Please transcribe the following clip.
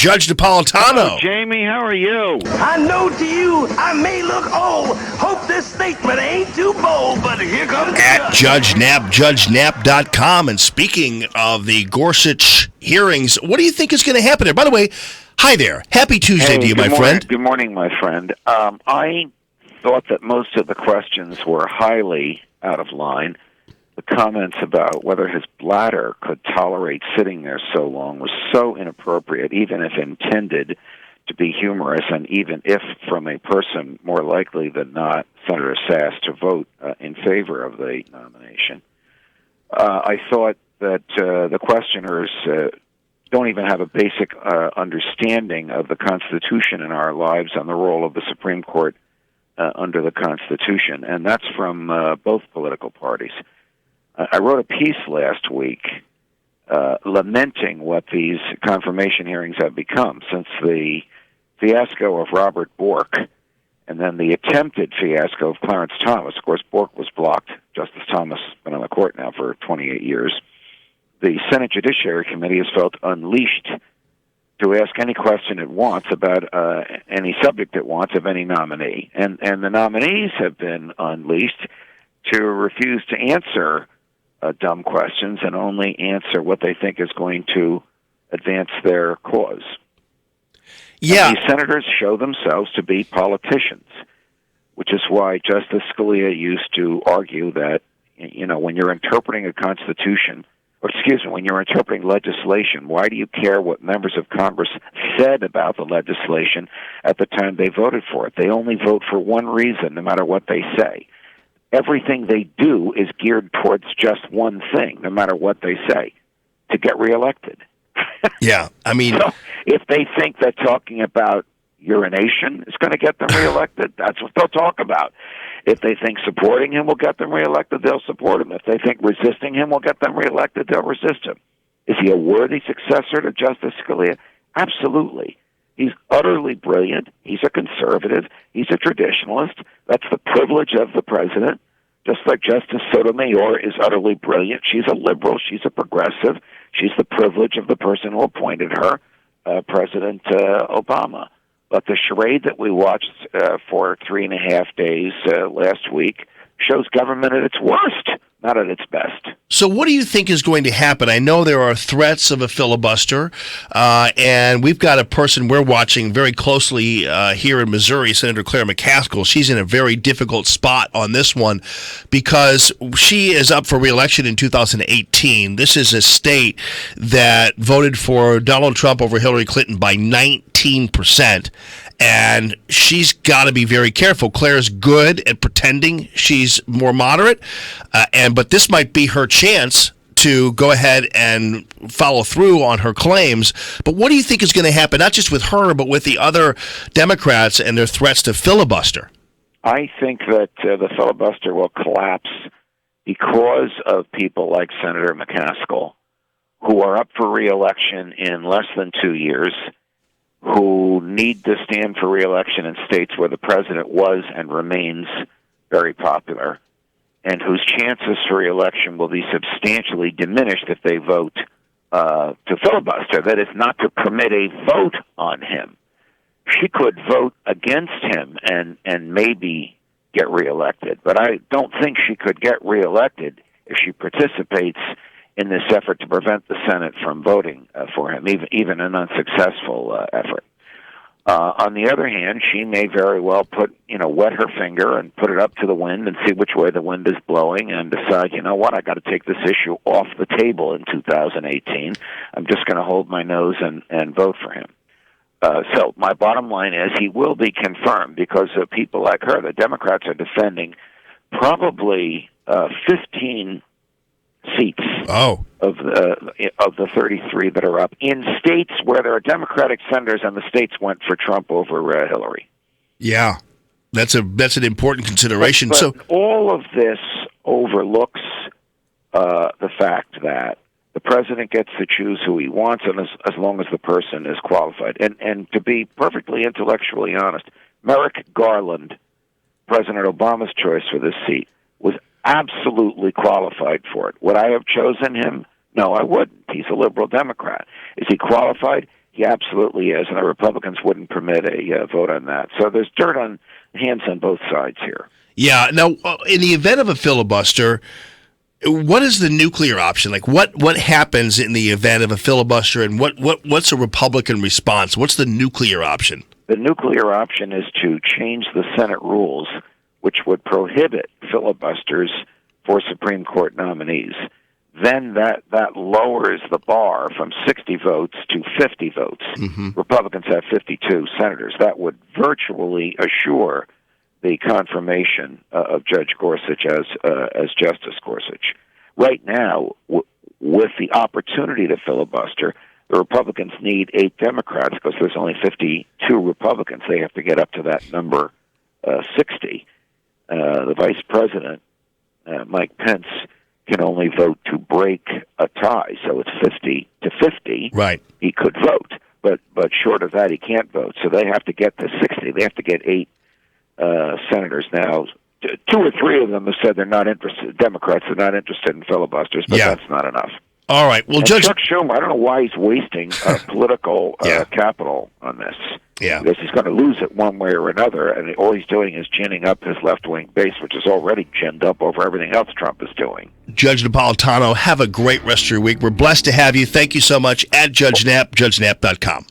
Judge Napolitano. Hello, Jamie, how are you? I know to you I may look old. Hope this statement ain't too bold, but here comes the At Judge Knapp, judgenap.com. And speaking of the Gorsuch hearings, what do you think is going to happen there? By the way, hi there. Happy Tuesday to you, my friend. Good morning, my friend. I thought that most of the questions were highly out of line. The comments about whether his bladder could tolerate sitting there so long was so inappropriate, even if intended to be humorous, and even if from a person more likely than not, Senator Sass, to vote in favor of the nomination. I thought that the questioners don't even have a basic understanding of the Constitution in our lives and the role of the Supreme Court under the Constitution, and that's from both political parties. I wrote a piece last week lamenting what these confirmation hearings have become since the fiasco of Robert Bork and then the attempted fiasco of Clarence Thomas. Of course, Bork was blocked. Justice Thomas has been on the court now for 28 years. The Senate Judiciary Committee has felt unleashed to ask any question it wants about any subject it wants of any nominee. And the nominees have been unleashed to refuse to answer dumb questions and only answer what they think is going to advance their cause. Yeah. And these senators show themselves to be politicians, which is why Justice Scalia used to argue that, when you're interpreting a constitution, when you're interpreting legislation, why do you care what members of Congress said about the legislation at the time they voted for it? They only vote for one reason, no matter what they say. Everything they do is geared towards just one thing, no matter what they say, to get reelected. Yeah, I mean... So if they think that talking about urination is going to get them reelected, that's what they'll talk about. If they think supporting him will get them reelected, they'll support him. If they think resisting him will get them reelected, they'll resist him. Is he a worthy successor to Justice Scalia? Absolutely. He's utterly brilliant. He's a conservative. He's a traditionalist. That's the privilege of the president. Just like Justice Sotomayor is utterly brilliant. She's a liberal. She's a progressive. She's the privilege of the person who appointed her, President Obama. But the charade that we watched for 3.5 days last week shows government at its worst, not at its best. So what do you think is going to happen? I know there are threats of a filibuster, and we've got a person we're watching very closely here in Missouri, Senator Claire McCaskill. She's in a very difficult spot on this one because she is up for re-election in 2018. This is a state that voted for Donald Trump over Hillary Clinton by 19%. And she's got to be very careful. Claire's good at pretending she's more moderate, but this might be her chance to go ahead and follow through on her claims. But what do you think is going to happen, not just with her, but with the other Democrats and their threats to filibuster? I think that the filibuster will collapse because of people like Senator McCaskill, who are up for re-election in less than 2 years, who need to stand for re-election in states where the president was and remains very popular, and whose chances for re-election will be substantially diminished if they vote to filibuster. That is, not to permit a vote on him. She could vote against him and maybe get re-elected, but I don't think she could get re-elected if she participates in this effort to prevent the Senate from voting for him, even an unsuccessful effort. On the other hand, she may very well wet her finger and put it up to the wind and see which way the wind is blowing and decide, I got to take this issue off the table in 2018. I'm just going to hold my nose and vote for him. So my bottom line is he will be confirmed because of people like her. The Democrats are defending probably 15 seats of the 33 that are up in states where there are Democratic senators, and the states went for Trump over Hillary. Yeah, that's an important consideration. But all of this overlooks the fact that the president gets to choose who he wants, and as long as the person is qualified. And to be perfectly intellectually honest, Merrick Garland, President Obama's choice for this seat, was absolutely qualified for it. Would I have chosen him? No, I wouldn't. He's a liberal Democrat. Is he qualified? He absolutely is, and the Republicans wouldn't permit a vote on that. So there's dirt on hands on both sides here. Yeah. Now, in the event of a filibuster, what is the nuclear option? Like, what happens in the event of a filibuster, and what's a Republican response? What's the nuclear option? The nuclear option is to change the Senate rules, which would prohibit filibusters for Supreme Court nominees. Then that lowers the bar from 60 votes to 50 votes. Mm-hmm. Republicans have 52 senators. That would virtually assure the confirmation of Judge Gorsuch as Justice Gorsuch. Right now, with the opportunity to filibuster, the Republicans need 8 Democrats because there's only 52 Republicans. They have to get up to that number 60. The Vice President, Mike Pence, can only vote to break a tie, so it's 50 to 50. Right. He could vote, but short of that, he can't vote. So they have to get to 60. They have to get 8 senators now. 2 or 3 of them have said they're not interested. Democrats are not interested in filibusters, but that's not enough. All right. Well, and Judge Chuck Schumer, I don't know why he's wasting political capital on this. Yeah. Because he's going to lose it one way or another, and all he's doing is ginning up his left-wing base, which is already ginned up over everything else Trump is doing. Judge Napolitano, have a great rest of your week. We're blessed to have you. Thank you so much. At Judge Knapp, judgenap.com.